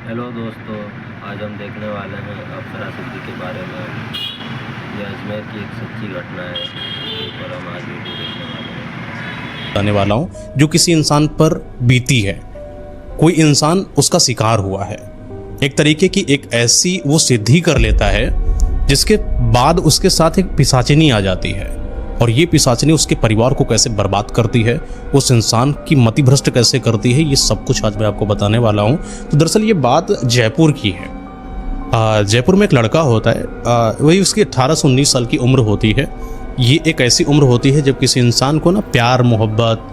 Hello दोस्तों, आज हम देखने वाले हैं अप्सरा सिद्धि के बारे में। ये अजमेर की एक सच्ची घटना है, जिसके ऊपर हम आज वीडियो देखने वाले हैं। बताने वाला हूँ जो किसी इंसान पर बीती है। कोई इंसान उसका शिकार हुआ है, एक तरीके की एक ऐसी वो सिद्धि कर लेता है जिसके बाद उसके साथ एक पिशाचिनी आ जाती है, और ये पिशाचिनी उसके परिवार को कैसे बर्बाद करती है, उस इंसान की मति भ्रष्ट कैसे करती है, ये सब कुछ आज मैं आपको बताने वाला हूँ। तो दरअसल ये बात जयपुर की है। जयपुर में एक लड़का होता है, वही उसकी 18 से 19 साल की उम्र होती है। ये एक ऐसी उम्र होती है जब किसी इंसान को ना प्यार मोहब्बत,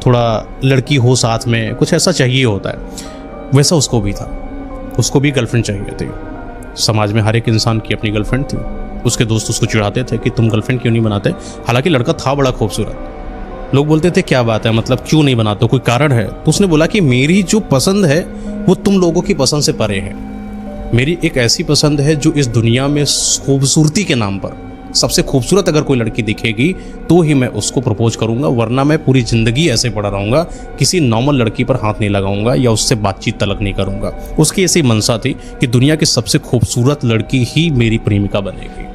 थोड़ा लड़की हो साथ में, कुछ ऐसा चाहिए होता है। वैसा उसको भी था, उसको भी गर्लफ्रेंड चाहिए थी। समाज में हर एक इंसान की अपनी गर्लफ्रेंड थी। उसके दोस्त उसको चिढ़ाते थे कि तुम गर्लफ्रेंड क्यों नहीं बनाते। हालांकि लड़का था बड़ा खूबसूरत। लोग बोलते थे क्या बात है, मतलब क्यों नहीं बनाते, कोई कारण है? तो उसने बोला कि मेरी जो पसंद है वो तुम लोगों की पसंद से परे है। मेरी एक ऐसी पसंद है जो इस दुनिया में खूबसूरती के नाम पर सबसे खूबसूरत अगर कोई लड़की दिखेगी तो ही मैं उसको प्रपोज करूंगा, वरना मैं पूरी जिंदगी ऐसे पड़ा रहूंगा, किसी नॉर्मल लड़की पर हाथ नहीं लगाऊंगा या उससे बातचीत तलक नहीं करूंगा। उसकी ऐसी मनसा थी कि दुनिया की सबसे खूबसूरत लड़की ही मेरी प्रेमिका बनेगी।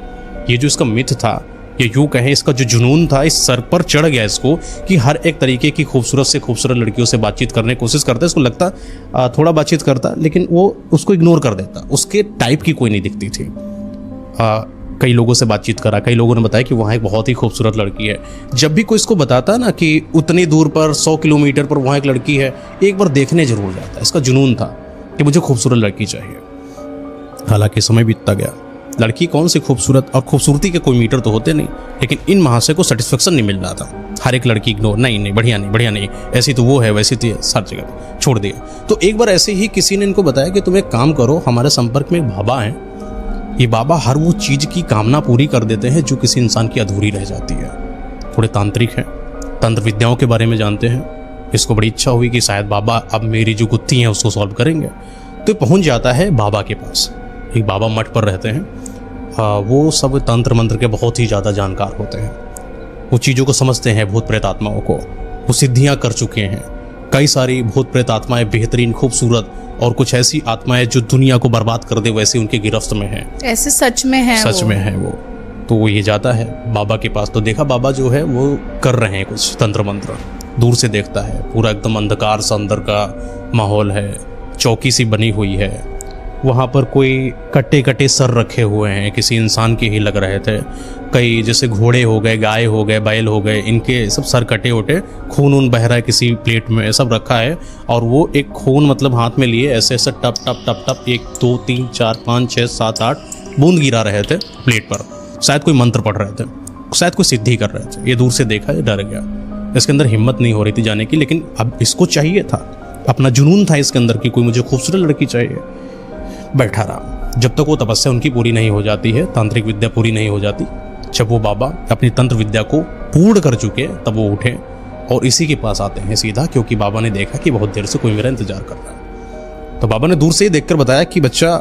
ये जो इसका मिथ था, ये यूँ कहें इसका जो जुनून था, इस सर पर चढ़ गया इसको कि हर एक तरीके की खूबसूरत से खूबसूरत लड़कियों से बातचीत करने की कोशिश करता है। इसको लगता थोड़ा बातचीत करता, लेकिन वो उसको इग्नोर कर देता। उसके टाइप की कोई नहीं दिखती थी। कई लोगों से बातचीत करा, कई लोगों ने बताया कि वहाँ एक बहुत ही खूबसूरत लड़की है। जब भी कोई इसको बताता ना कि उतनी दूर पर 100 किलोमीटर पर वहाँ एक लड़की है, एक बार देखने जरूर जाता है। इसका जुनून था कि मुझे खूबसूरत लड़की चाहिए। हालांकि समय बीतता गया, लड़की कौन सी खूबसूरत, और खूबसूरती के कोई मीटर तो होते नहीं, लेकिन इन महाशय को सेटिस्फेक्शन नहीं मिल रहा था। हर एक लड़की इग्नोर, नहीं बढ़िया नहीं, बढ़िया नहीं, ऐसी तो वो है, वैसी तो हर जगह छोड़ दिया। तो एक बार ऐसे ही किसी ने इनको बताया कि तुम एक काम करो, हमारे संपर्क में एक बाबा हैं, ये बाबा हर वो चीज़ की कामना पूरी कर देते हैं जो किसी इंसान की अधूरी रह जाती है। थोड़े तांत्रिक हैं, तंत्र विद्याओं के बारे में जानते हैं। इसको बड़ी इच्छा हुई कि शायद बाबा अब मेरी जो गुत्थी है उसको सॉल्व करेंगे। तो पहुंच जाता है बाबा के पास। एक बाबा मठ पर रहते हैं। वो सब तंत्र मंत्र के बहुत ही ज़्यादा जानकार होते हैं। वो चीज़ों को समझते हैं, भूत प्रेत आत्माओं को। वो सिद्धियाँ कर चुके हैं। कई सारी भूत प्रेत आत्माएं बेहतरीन, खूबसूरत, और कुछ ऐसी आत्माएं जो दुनिया को बर्बाद कर दे वैसे उनके गिरफ्त में है। ऐसे सच में है, सच में है वो। तो वो ये जाता है बाबा के पास। तो देखा बाबा जो है वो कर रहे हैं कुछ तंत्र मंत्र। दूर से देखता है, पूरा एकदम अंधकार सा अंदर का माहौल है। चौकी सी बनी हुई है। वहाँ पर कोई कटे कटे सर रखे हुए हैं, किसी इंसान के ही लग रहे थे। कई जैसे घोड़े हो गए, गाय हो गए, बैल हो गए, इनके सब सर कटे उटे, खून उन बह रहा है किसी प्लेट में, सब रखा है। और वो एक खून मतलब हाथ में लिए ऐसे ऐसे टप टप टप टप 1 2 3 4 5 6 7 8 बूंद गिरा रहे थे प्लेट पर। शायद कोई मंत्र पढ़ रहे थे, शायद कोई सिद्धि कर रहे थे। ये दूर से देखा, ये डर गया। इसके अंदर हिम्मत नहीं हो रही थी जाने की, लेकिन अब इसको चाहिए था, अपना जुनून था इसके अंदर की कोई मुझे खूबसूरत लड़की चाहिए। बैठा रहा जब तक वो तपस्या उनकी पूरी नहीं हो जाती है, तांत्रिक विद्या पूरी नहीं हो जाती। जब वो बाबा अपनी तंत्र विद्या को पूर्ण कर चुके तब वो उठे और इसी के पास आते हैं सीधा, क्योंकि बाबा ने देखा कि बहुत देर से कोई मेरा इंतजार कर रहा है। तो बाबा ने दूर से ही देखकर बताया कि बच्चा,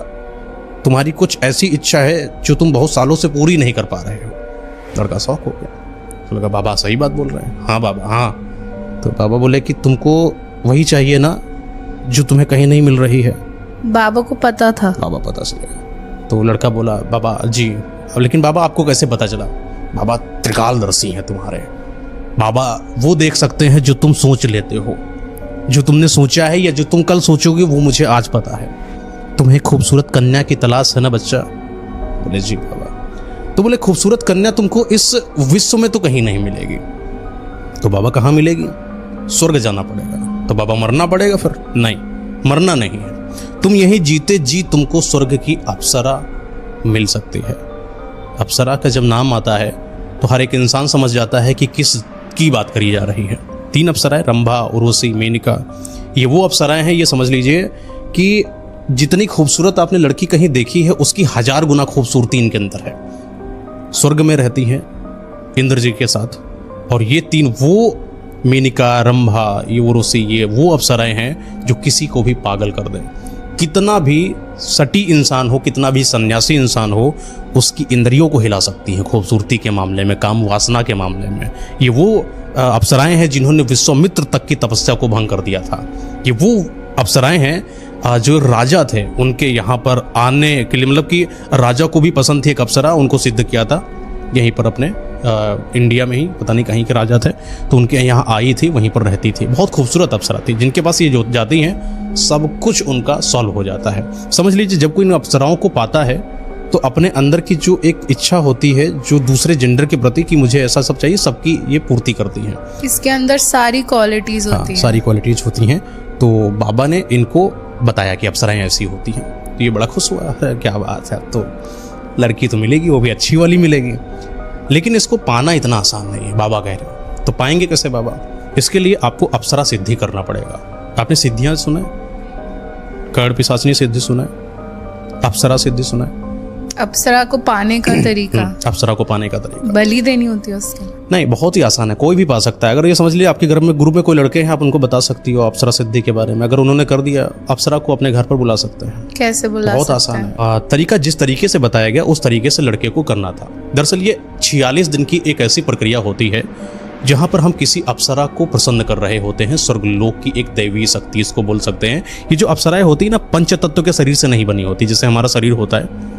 तुम्हारी कुछ ऐसी इच्छा है जो तुम बहुत सालों से पूरी नहीं कर पा रहे हो। लड़का शौक हो गया। तो लगा बाबा सही बात बोल रहे हैं। हाँ बाबा, हाँ। तो बाबा बोले कि तुमको वही चाहिए ना जो तुम्हें कहीं नहीं मिल रही है। बाबा को पता था। बाबा पता चलेगा। तो लड़का बोला बाबा जी, अब लेकिन बाबा आपको कैसे पता चला? बाबा त्रिकालदर्शी हैं तुम्हारे। बाबा वो देख सकते हैं जो तुम सोच लेते हो, जो तुमने सोचा है या जो तुम कल सोचोगे वो मुझे आज पता है। तुम्हें खूबसूरत कन्या की तलाश है ना बच्चा? बोले जी बाबा। तो बोले खूबसूरत कन्या तुमको इस विश्व में तो कहीं नहीं मिलेगी। तो बाबा कहाँ मिलेगी? स्वर्ग जाना पड़ेगा। तो बाबा मरना पड़ेगा फिर? नहीं, मरना नहीं है, तुम यही जीते जी तुमको स्वर्ग की अप्सरा मिल सकती है। अप्सरा का जब नाम आता है तो हर एक इंसान समझ जाता है कि किस की बात करी जा रही है। 3 अप्सराएं, रंभा, उर्वशी, मेनका, ये वो अप्सराएं हैं। ये समझ लीजिए कि जितनी खूबसूरत आपने लड़की कहीं देखी है उसकी 1000 गुना खूबसूरती इनके अंदर है। स्वर्ग में रहती हैं इंद्र जी के साथ। और ये 3 वो मेनका, रंभा, ये उर्वशी, ये वो अप्सराएं हैं जो किसी को भी पागल कर दें। कितना भी सटी इंसान हो, कितना भी सन्यासी इंसान हो, उसकी इंद्रियों को हिला सकती हैं खूबसूरती के मामले में, काम वासना के मामले में। ये वो अप्सराएं हैं जिन्होंने विश्वामित्र तक की तपस्या को भंग कर दिया था। ये वो अप्सराएं हैं जो राजा थे उनके यहाँ पर आने के लिए, मतलब कि राजा को भी पसंद थी एक अप्सरा, उनको सिद्ध किया था यहीं पर अपने इंडिया में ही, पता नहीं कहीं के राजा थे, तो उनके यहाँ आई थी, वहीं पर रहती थी। बहुत खूबसूरत अप्सरा थी, जिनके पास ये जो जाती हैं सब कुछ उनका सॉल्व हो जाता है। समझ लीजिए जब कोई इन अप्सराओं को पाता है तो अपने अंदर की जो एक इच्छा होती है जो दूसरे जेंडर के प्रति कि मुझे ऐसा सब चाहिए, सबकी ये पूर्ति करती हैं। इसके अंदर सारी क्वालिटीज होती हैं। सारी क्वालिटीज होती हैं। तो बाबा ने इनको बताया कि अप्सराएं ऐसी होती हैं, तो ये बड़ा खुश हुआ, क्या बात है, तो लड़की तो मिलेगी, वो भी अच्छी वाली मिलेगी। लेकिन इसको पाना इतना आसान नहीं है, बाबा कह रहे हैं। तो पाएंगे कैसे बाबा? इसके लिए आपको अप्सरा सिद्धि करना पड़ेगा। आपने सिद्धियां सुना है? कर्ण पिशाचिनी सिद्धि सुना है? अप्सरा सिद्धि सुना है? अप्सरा को पाने का तरीका, अप्सरा को पाने का तरीका, बलि देनी होती है उसके? नहीं, बहुत ही आसान है, कोई भी पा सकता है। अगर ये समझ लिया आपके घर में ग्रुप में कोई लड़के हैं, आप उनको बता सकती हो अप्सरा सिद्धि के बारे में। अगर उन्होंने कर दिया, अप्सरा को अपने घर पर बुला सकते हैं। कैसे बुला? बहुत आसान है। तरीका जिस तरीके से बताया गया उस तरीके से लड़के को करना था। दरअसल ये 46 दिन की एक ऐसी प्रक्रिया होती है जहां पर हम किसी अप्सरा को प्रसन्न कर रहे होते हैं। स्वर्गलोक की एक दैवी शक्ति इसको बोल सकते हैं। ये जो अप्सराएं होती है ना, पंच तत्व के शरीर से नहीं बनी होती, जैसे हमारा शरीर होता है,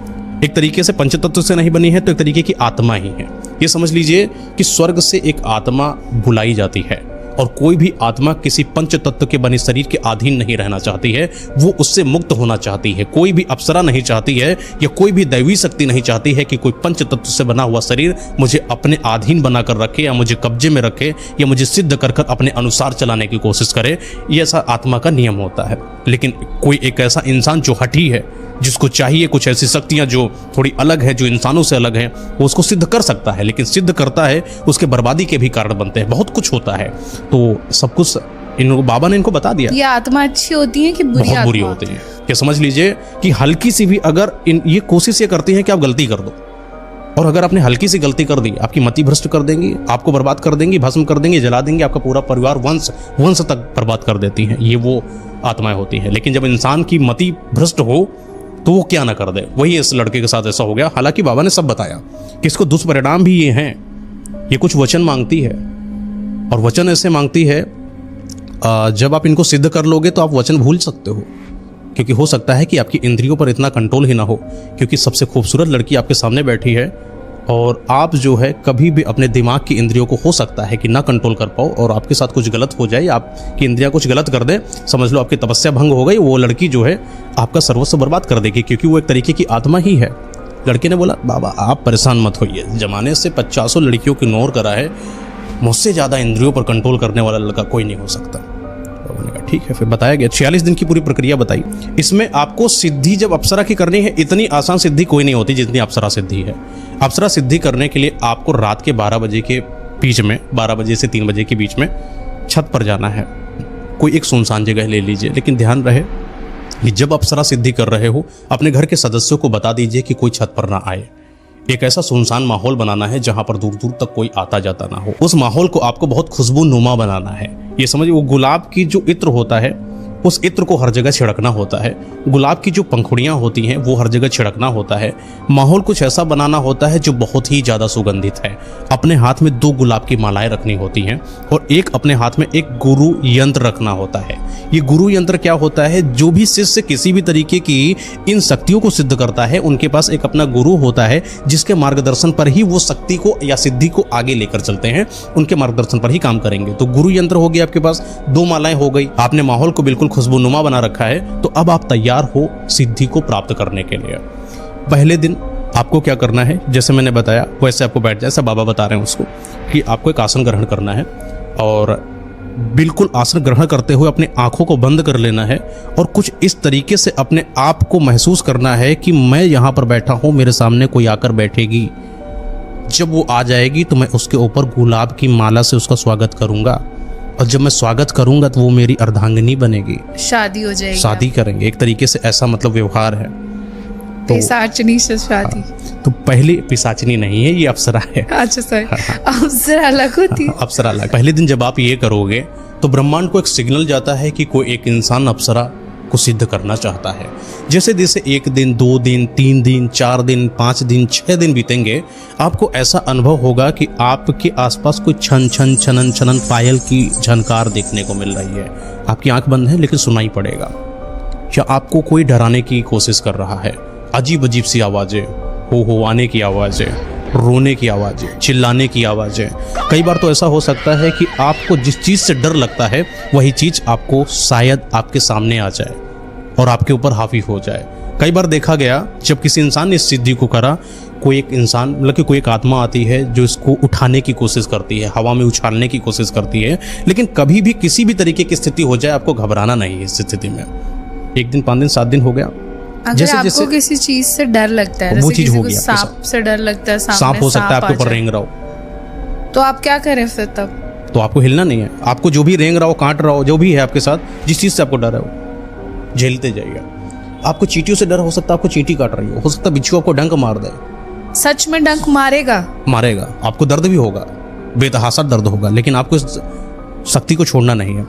एक तरीके से पंचतत्व से नहीं बनी है, तो एक तरीके की आत्मा ही है। ये समझ लीजिए कि स्वर्ग से एक आत्मा बुलाई जाती है, और कोई भी आत्मा किसी पंच तत्व के बने शरीर के अधीन नहीं रहना चाहती है, वो उससे मुक्त होना चाहती है। कोई भी अप्सरा नहीं चाहती है या कोई भी दैवी शक्ति नहीं चाहती है कि कोई पंच तत्व से बना हुआ शरीर मुझे अपने अधीन बनाकर रखे, या मुझे कब्जे में रखे, या मुझे सिद्ध कर कर अपने अनुसार चलाने की कोशिश करे। ये ऐसा आत्मा का नियम होता है। लेकिन कोई एक ऐसा इंसान जो हठी है, जिसको चाहिए कुछ ऐसी शक्तियां जो थोड़ी अलग है, जो इंसानों से अलग है, वो उसको सिद्ध कर सकता है। लेकिन सिद्ध करता है उसके बर्बादी के भी कारण बनते हैं, बहुत कुछ होता है। तो सब कुछ इनको बाबा ने इनको बता दिया। ये आत्मा अच्छी होती है कि बहुत बुरी होती है? कि समझ लीजिए कि हल्की सी भी अगर ये कोशिश ये करती है कि आप गलती कर दो, और अगर आपने हल्की सी गलती कर दी, आपकी मति भ्रष्ट कर देंगी, आपको बर्बाद कर देंगी, भस्म कर देंगी, जला देंगी, आपका पूरा परिवार वंश तक बर्बाद कर देती हैं। ये वो आत्माएं होती हैं। लेकिन जब इंसान की मति भ्रष्ट हो तो वो क्या ना कर दे, वही इस लड़के के साथ ऐसा हो गया। हालांकि बाबा ने सब बताया कि इसको दुष्परिणाम भी ये हैं। ये कुछ वचन मांगती है, और वचन ऐसे मांगती है जब आप इनको सिद्ध कर लोगे तो आप वचन भूल सकते हो, क्योंकि हो सकता है कि आपकी इंद्रियों पर इतना कंट्रोल ही ना हो, क्योंकि सबसे खूबसूरत लड़की आपके सामने बैठी है, और आप जो है कभी भी अपने दिमाग की इंद्रियों को हो सकता है कि ना कंट्रोल कर पाओ, और आपके साथ कुछ गलत हो जाए, आपकी इंद्रियां कुछ गलत कर दे, समझ लो आपकी तपस्या भंग हो गई। वो लड़की जो है आपका सर्वस्व बर्बाद कर देगी, क्योंकि वो एक तरीके की आत्मा ही है। लड़के ने बोला, बाबा आप परेशान मत होइए, जमाने से 50 लड़कियों को इग्नोर करा है, मुझसे ज़्यादा इंद्रियों पर कंट्रोल करने वाला लड़का कोई नहीं हो सकता। बाबा ने कहा ठीक है। फिर बताया गया 46 दिन की पूरी प्रक्रिया बताई। इसमें आपको सिद्धि जब अप्सरा की करनी है, इतनी आसान सिद्धि कोई नहीं होती जितनी अप्सरा सिद्धि है। अप्सरा सिद्धि करने के लिए आपको रात के 12 बजे के बीच में, 12 बजे से 3 बजे के बीच में छत पर जाना है। कोई एक सुनसान जगह ले लीजिए, लेकिन ध्यान रहे कि जब अप्सरा सिद्धि कर रहे हो अपने घर के सदस्यों को बता दीजिए कि कोई छत पर ना आए। एक ऐसा सुनसान माहौल बनाना है जहां पर दूर दूर तक कोई आता जाता ना हो। उस माहौल को आपको बहुत खुशबू नुमा बनाना है। ये समझिए, वो गुलाब की जो इत्र होता है, उस इत्र को हर जगह छिड़कना होता है। गुलाब की जो पंखुड़ियाँ होती हैं वो हर जगह छिड़कना होता है। माहौल कुछ ऐसा बनाना होता है जो बहुत ही ज़्यादा सुगंधित है। अपने हाथ में 2 गुलाब की मालाएं रखनी होती हैं, और एक अपने हाथ में एक गुरु यंत्र रखना होता है। ये गुरु यंत्र क्या होता है? जो भी शिष्य किसी भी तरीके की इन शक्तियों को सिद्ध करता है, उनके पास एक अपना गुरु होता है, जिसके मार्गदर्शन पर ही वो शक्ति को या सिद्धि को आगे लेकर चलते हैं। उनके मार्गदर्शन पर ही काम करेंगे। तो गुरु यंत्र हो गया आपके पास, 2 मालाएं हो गई, आपने माहौल को बिल्कुल खुशबूनुमा बना रखा है। तो अब आप तैयार हो सिद्धि को प्राप्त करने के लिए। पहले दिन आपको क्या करना है, जैसे मैंने बताया वैसे आपको बैठ जाए, ऐसा बाबा बता रहे हैं उसको कि आपको एक आसन ग्रहण करना है, और बिल्कुल आसन ग्रहण करते हुए अपनी आंखों को बंद कर लेना है, और कुछ इस तरीके से अपने आप को महसूस करना है कि मैं यहाँ पर बैठा हूँ, मेरे सामने कोई आकर बैठेगी। जब वो आ जाएगी तो मैं उसके ऊपर गुलाब की माला से उसका स्वागत करूँगा, और जब मैं स्वागत करूंगा तो वो मेरी अर्धांगिनी बनेगी, शादी हो जाएगी, शादी करेंगे। एक तरीके से ऐसा मतलब व्यवहार है। तो पिशाचिनी से शादी। तो पहली पिशाचिनी नहीं है, ये अप्सरा है। अच्छा सर, अप्सरा अलग होती है। अप्सरा अलग। पहले दिन जब आप ये करोगे तो ब्रह्मांड को एक सिग्नल जाता है कि कोई एक इंसान अप्सरा को सिद्ध करना चाहता है। जैसे जैसे 1 दिन, 2 दिन, 3 दिन, 4 दिन, 5 दिन, 6 दिन बीतेंगे, आपको ऐसा अनुभव होगा कि आपके आसपास कोई छन छन छनन छनन पायल की झनकार देखने को मिल रही है। आपकी आंख बंद है लेकिन सुनाई पड़ेगा। या आपको कोई डराने की कोशिश कर रहा है। अजीब अजीब सी आवाज़ें, हो आने की आवाज़ें, रोने की आवाज़ें, चिल्लाने की आवाज़ें। कई बार तो ऐसा हो सकता है कि आपको जिस चीज़ से डर लगता है वही चीज़ आपको शायद आपके सामने आ जाए और आपके ऊपर हावी हो जाए। कई बार देखा गया जब किसी इंसान ने इस सिद्धि को करा, कोई एक इंसान मतलब कि कोई एक आत्मा आती है जो इसको उठाने की कोशिश करती है, हवा में उछालने की कोशिश करती है, लेकिन कभी भी किसी भी तरीके की स्थिति हो जाए आपको घबराना नहीं है इस स्थिति में। 1 दिन 5 दिन 7 दिन हो गया, अगर जैसे आपको जैसे किसी चीज से डर लगता है, वो जैसे चीज किसी हो को गई आपके सांप से डर लगता है, सांप हो सकता है आपके ऊपर रेंग रहा हो, तो आप क्या करें फिर तब? तो आपको हिलना नहीं है। आपको जो भी रेंग रहा हो, काट रहा हो, जो भी है आपके साथ, जिस चीज़ से आपको डर है वो झेलते जाइए। आपको चींटियों से डर हो सकता है, आपको चींटी काट रही हो सकता है बिच्छू आपको डंक मार दे। सच में डंक मारेगा? मारेगा, आपको दर्द भी होगा, बेतहासा दर्द होगा, लेकिन आपको इस शक्ति को छोड़ना नहीं है।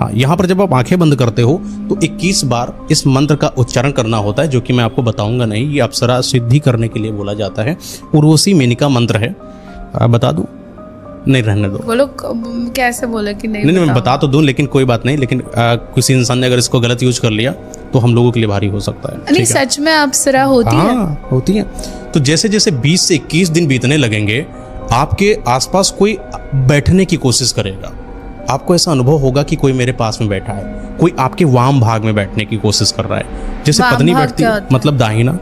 हाँ, यहाँ पर जब आप आंखें बंद करते हो तो 21 बार इस मंत्र का उच्चारण करना होता है, जो कि मैं आपको बताऊंगा नहीं। ये अप्सरा सिद्धि करने के लिए बोला जाता है। उर्वशी मेनिका मंत्र है। बता दूं? नहीं, रहने दो। बोलो कैसे बोले कि नहीं? नहीं, मैं बता तो दूं, लेकिन कोई बात नहीं। लेकिन किसी इंसान ने अगर इसको गलत यूज कर लिया तो हम लोगों के लिए भारी हो सकता है। नहीं, सच में अप्सरा होती है? हाँ, होती है। तो जैसे जैसे 20 से 21 दिन बीतने लगेंगे, आपके आसपास कोई बैठने की कोशिश करेगा। आपको ऐसा अनुभव होगा कि कोई मेरे पास में बैठा है, कोई आपके वाम भाग में बैठने की कोशिश कर रहा है। जैसे पत्नी बैठती है, मतलब दाहिना,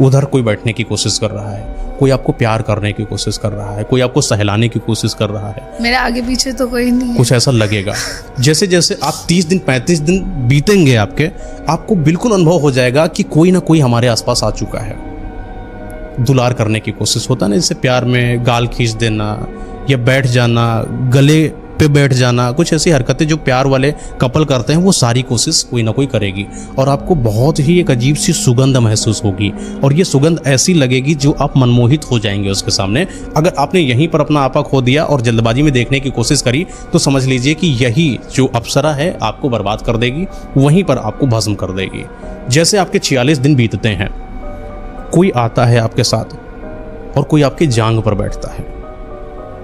उधर कोई बैठने की कोशिश कर रहा है। कोई आपको प्यार करने की कोशिश कर रहा है, कोई आपको सहलाने की कोशिश कर रहा है। मेरे आगे पीछे तो कोई नहीं है। कुछ ऐसा लगेगा। जैसे जैसे आप 30 दिन 35 दिन बीतेंगे आपको बिल्कुल अनुभव हो जाएगा कि कोई ना कोई हमारे आसपास आ चुका है। दुलार करने की कोशिश होता है ना, जैसे प्यार में गाल खींच देना या बैठ जाना, गले पे बैठ जाना, कुछ ऐसी हरकतें जो प्यार वाले कपल करते हैं, वो सारी कोशिश कोई ना कोई करेगी। और आपको बहुत ही एक अजीब सी सुगंध महसूस होगी, और ये सुगंध ऐसी लगेगी जो आप मनमोहित हो जाएंगे उसके सामने। अगर आपने यहीं पर अपना आपा खो दिया और जल्दबाजी में देखने की कोशिश करी तो समझ लीजिए कि यही जो अप्सरा है आपको बर्बाद कर देगी, वहीं पर आपको भस्म कर देगी। जैसे आपके 46 दिन बीतते हैं, कोई आता है आपके साथ और कोई आपके जांग पर बैठता है।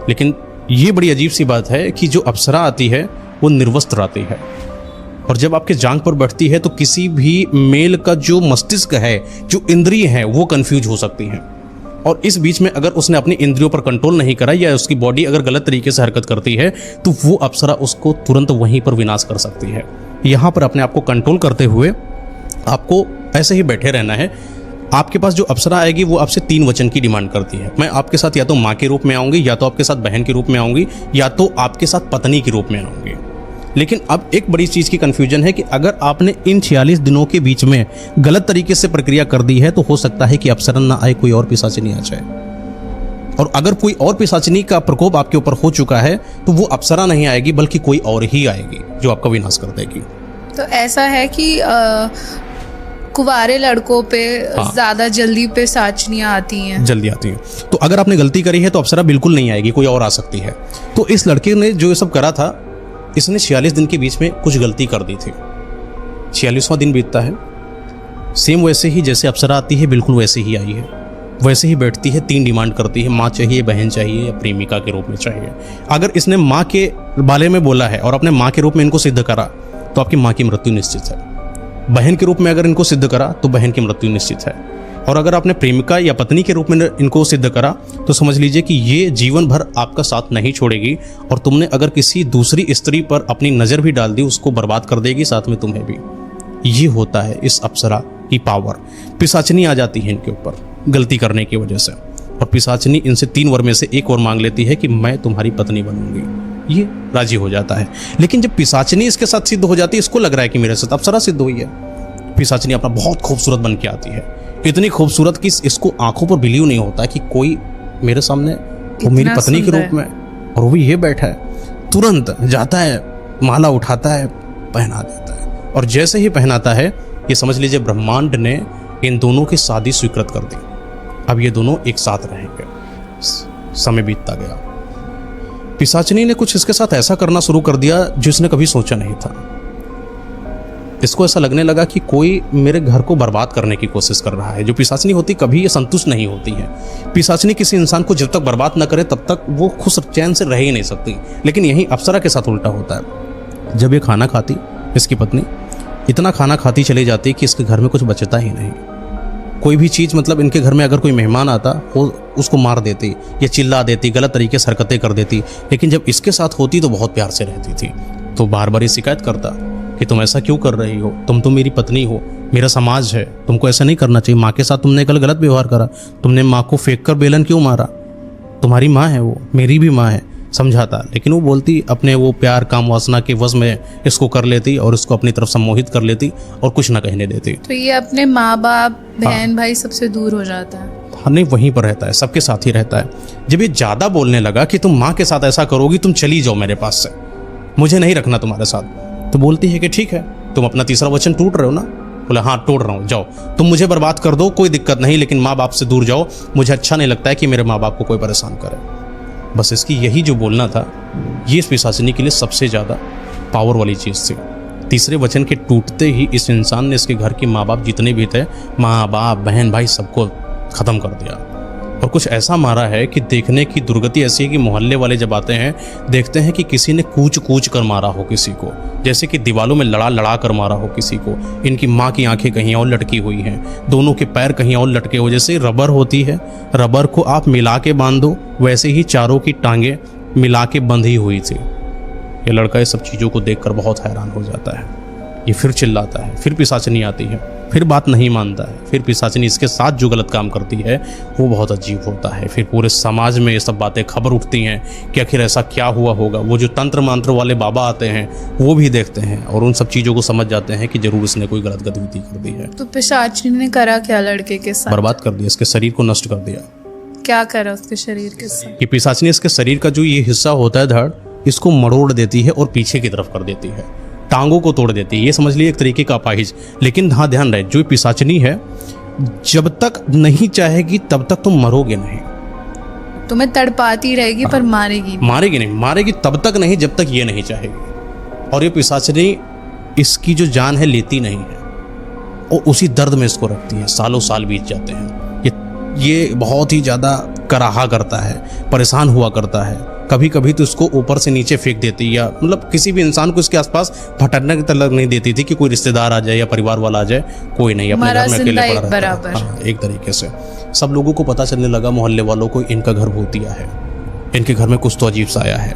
लेकिन ये बड़ी अजीब सी बात है कि जो अप्सरा आती है वो निर्वस्त्र आती है, और जब आपके जांग पर बैठती है तो किसी भी मेल का जो मस्तिष्क है, जो इंद्रिय है, वो कंफ्यूज हो सकती हैं। और इस बीच में अगर उसने अपनी इंद्रियों पर कंट्रोल नहीं करा या उसकी बॉडी अगर गलत तरीके से हरकत करती है तो वो अप्सरा उसको तुरंत वहीं पर विनाश कर सकती है। यहाँ पर अपने आप को कंट्रोल करते हुए आपको ऐसे ही बैठे रहना है। आपके पास जो अप्सरा आएगी वो आपसे 3 वचन की डिमांड करती है। मैं आपके साथ या तो माँ के रूप में आऊँगी, या तो आपके साथ बहन के रूप में आऊँगी, या तो आपके साथ पत्नी के रूप में आऊँगी। लेकिन अब एक बड़ी चीज़ की कन्फ्यूजन है कि अगर आपने इन 46 दिनों के बीच में गलत तरीके से प्रक्रिया कर दी है तो हो सकता है कि अप्सरा ना आए, कोई और पिशाचिनी आ जाए। और अगर कोई और पिशाचिनी का प्रकोप आपके ऊपर हो चुका है तो वो अप्सरा नहीं आएगी बल्कि कोई और ही आएगी जो आपका विनाश कर देगी। तो ऐसा है कि कुंवारे लड़कों पे ज्यादा जल्दी पे साचनियाँ आती हैं, जल्दी आती हैं। तो अगर आपने गलती करी है तो अप्सरा बिल्कुल नहीं आएगी, कोई और आ सकती है। तो इस लड़के ने जो ये सब करा था, इसने 46 दिन के बीच में कुछ गलती कर दी थी। 46वां दिन बीतता है, सेम वैसे ही जैसे अप्सरा आती है बिल्कुल वैसे ही आई है, वैसे ही बैठती है। 3 डिमांड करती है, माँ चाहिए, बहन चाहिए, या प्रेमिका के रूप में चाहिए। अगर इसने माँ के बारे में बोला है और अपने माँ के रूप में इनको सिद्ध करा तो आपकी माँ की मृत्यु निश्चित है। बहन के रूप में अगर इनको सिद्ध करा तो बहन की मृत्यु निश्चित है। और अगर आपने प्रेमिका या पत्नी के रूप में इनको सिद्ध करा तो समझ लीजिए कि ये जीवन भर आपका साथ नहीं छोड़ेगी, और तुमने अगर किसी दूसरी स्त्री पर अपनी नज़र भी डाल दी उसको बर्बाद कर देगी, साथ में तुम्हें भी। ये होता है इस अप्सरा की पावर। पिशाचिनी आ जाती है इनके ऊपर गलती करने की वजह से, और पिशाचिनी इनसे 3 वर में से एक और मांग लेती है कि मैं तुम्हारी पत्नी बनूंगी। ये राजी हो जाता है। लेकिन जब पिशाचिनी इसके साथ सिद्ध हो जाती है, इसको लग रहा है कि मेरे साथ अप्सरा सिद्ध हुई है। पिशाचिनी अपना बहुत खूबसूरत बन के आती है, इतनी खूबसूरत कि इसको आंखों पर बिलीव नहीं होता कि कोई मेरे सामने, वो मेरी पत्नी के रूप में, और वो ये बैठा है। तुरंत जाता है, माला उठाता है, पहना देता है, और जैसे ही पहनाता है ये समझ लीजिए ब्रह्मांड ने इन दोनों की शादी स्वीकृत कर दी। अब ये दोनों एक साथ रहेंगे। समय बीतता गया। पिशाचिनी ने कुछ इसके साथ ऐसा करना शुरू कर दिया जो इसने कभी सोचा नहीं था। इसको ऐसा लगने लगा कि कोई मेरे घर को बर्बाद करने की कोशिश कर रहा है। जो पिशाचिनी होती कभी ये संतुष्ट नहीं होती है। पिशाचिनी किसी इंसान को जब तक बर्बाद न करे तब तक वो खुश चैन से रह ही नहीं सकती। लेकिन यही अप्सरा के साथ उल्टा होता है। जब ये खाना खाती इसकी पत्नी इतना खाना खाती चली जाती कि इसके घर में कुछ बचता ही नहीं। कोई भी चीज़ मतलब इनके घर में अगर कोई मेहमान आता वो उसको मार देती या चिल्ला देती, गलत तरीके से हरकतें कर देती, लेकिन जब इसके साथ होती तो बहुत प्यार से रहती थी। तो बार बार ये शिकायत करता कि तुम ऐसा क्यों कर रही हो, तुम तो मेरी पत्नी हो, मेरा समाज है, तुमको ऐसा नहीं करना चाहिए। माँ के साथ तुमने कल गलत व्यवहार करा, तुमने माँ को फेंक कर बेलन क्यों मारा, तुम्हारी माँ है वो, मेरी भी माँ है, समझाता। लेकिन वो बोलती अपने वो प्यार काम वासना के वश में इसको कर लेती और इसको अपनी तरफ सम्मोहित कर लेती और कुछ ना कहने देती। तो ये अपने माँ बाप बहन भाई सबसे दूर हो जाता है। हाँ नहीं, वहीं पर रहता है, सबके साथ ही रहता है। जब ये ज़्यादा बोलने लगा कि तुम माँ के साथ ऐसा करोगी, तुम चली जाओ मेरे पास से, मुझे नहीं रखना तुम्हारे साथ, तो बोलती है कि ठीक है, तुम अपना तीसरा वचन टूट रहे हो ना। बोला हाँ टूट रहा हूँ, जाओ तुम मुझे बर्बाद कर दो, कोई दिक्कत नहीं, लेकिन माँ बाप से दूर जाओ, मुझे अच्छा नहीं लगता है कि मेरे माँ बाप को कोई परेशान करे। बस इसकी यही जो बोलना था, ये इस पिशाचिनी के लिए सबसे ज़्यादा पावर वाली चीज़ थी। तीसरे वचन के टूटते ही इस इंसान ने इसके घर के माँ बाप जितने भी थे, माँ बाप बहन भाई, सबको ख़त्म कर दिया। और कुछ ऐसा मारा है कि देखने की दुर्गति ऐसी है कि मोहल्ले वाले जब आते हैं देखते हैं कि किसी ने कूच कूच कर मारा हो किसी को, जैसे कि दीवालों में लड़ा लड़ा कर मारा हो किसी को। इनकी माँ की आंखें कहीं और लटकी हुई हैं, दोनों के पैर कहीं और लटके हो, जैसे रबर होती है, रबर को आप मिला के बांध दो, वैसे ही चारों की टांगें मिला के बंधी हुई थी। ये लड़का ये सब चीज़ों को देखकर बहुत हैरान हो जाता है। ये फिर चिल्लाता है, फिर पिशाचिनी आती है, फिर बात नहीं मानता है, फिर पिशाचिनी इसके साथ जो गलत काम करती है वो बहुत अजीब होता है। फिर पूरे समाज में ये सब बातें खबर उठती हैं कि आखिर ऐसा क्या हुआ होगा। वो जो तंत्र मंत्र वाले बाबा आते हैं वो भी देखते हैं और उन सब चीज़ों को समझ जाते हैं कि जरूर इसने कोई गलत गतिविधि कर दी है। तो पिशाचिनी ने करा क्या लड़के के साथ? बर्बाद कर दिया, इसके शरीर को नष्ट कर दिया। क्या करा उसके शरीर के साथ? कि पिशाचिनी इसके शरीर का जो ये हिस्सा होता है धड़, इसको मरोड़ देती है और पीछे की तरफ कर देती है, टांगों को तोड़ देती है। ये समझ लीजिए एक तरीके का अपाहिज। लेकिन हाँ ध्यान रहे, जो पिशाचिनी है जब तक नहीं चाहेगी तब तक तुम मरोगे नहीं। तुम्हें तड़पाती रहेगी पर मारेगी नहीं, मारेगी तब तक नहीं जब तक ये नहीं चाहेगी। और ये पिशाचिनी इसकी जो जान है लेती नहीं है और उसी दर्द में इसको रखती है। सालों साल बीत जाते हैं, ये बहुत ही ज़्यादा कराहा करता है, परेशान हुआ करता है। कभी कभी तो इसको ऊपर से नीचे फेंक देती, या मतलब किसी भी इंसान को इसके आसपास फटकने तक नहीं देती थी कि कोई रिश्तेदार आ जाए या परिवार वाला आ जाए, कोई नहीं, अपने घर में अकेले पड़ा रहता है। हाँ, एक तरीके से सब लोगों को पता चलने लगा, मोहल्ले वालों को, इनका घर भूतिया है, इनके घर में कुछ तो अजीब सा आया है।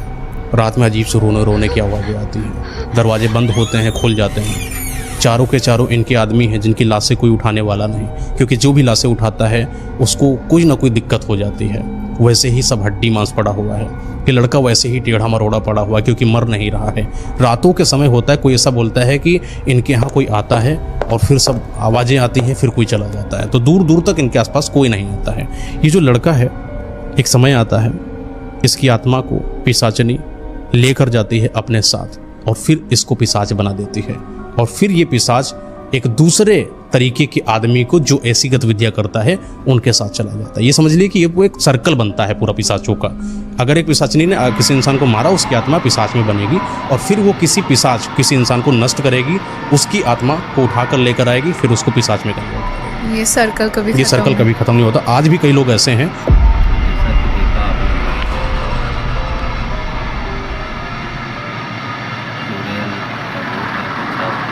रात में अजीब से रोने की आवाज़ें आती हैं, दरवाजे बंद होते हैं, खुल जाते हैं। चारों के चारों इनके आदमी हैं जिनकी लाशें कोई उठाने वाला नहीं, क्योंकि जो भी लाशें उठाता है उसको कुछ ना कोई दिक्कत हो जाती है। वैसे ही सब हड्डी मांस पड़ा हुआ है कि लड़का वैसे ही टेढ़ा मरोड़ा पड़ा हुआ है, क्योंकि मर नहीं रहा है। रातों के समय होता है, कोई ऐसा बोलता है कि इनके यहाँ कोई आता है और फिर सब आवाज़ें आती हैं, फिर कोई चला जाता है, तो दूर दूर तक इनके आसपास कोई नहीं आता है। ये जो लड़का है, एक समय आता है इसकी आत्मा को पिशाचिनी लेकर जाती है अपने साथ और फिर इसको पिशाच बना देती है। और फिर ये पिशाच एक दूसरे तरीके के आदमी को जो ऐसी गतिविधियां करता है उनके साथ चला जाता है। ये समझ लीजिए कि ये वो एक सर्कल बनता है पूरा पिशाचों का। अगर एक पिशाचिनी ने किसी इंसान को मारा, उसकी आत्मा पिशाच में बनेगी और फिर वो किसी इंसान को नष्ट करेगी, उसकी आत्मा को उठाकर लेकर आएगी, फिर उसको पिशाच में कन्वर्ट करेगी। ये सर्कल कभी खत्म नहीं होता। आज भी कई लोग ऐसे हैं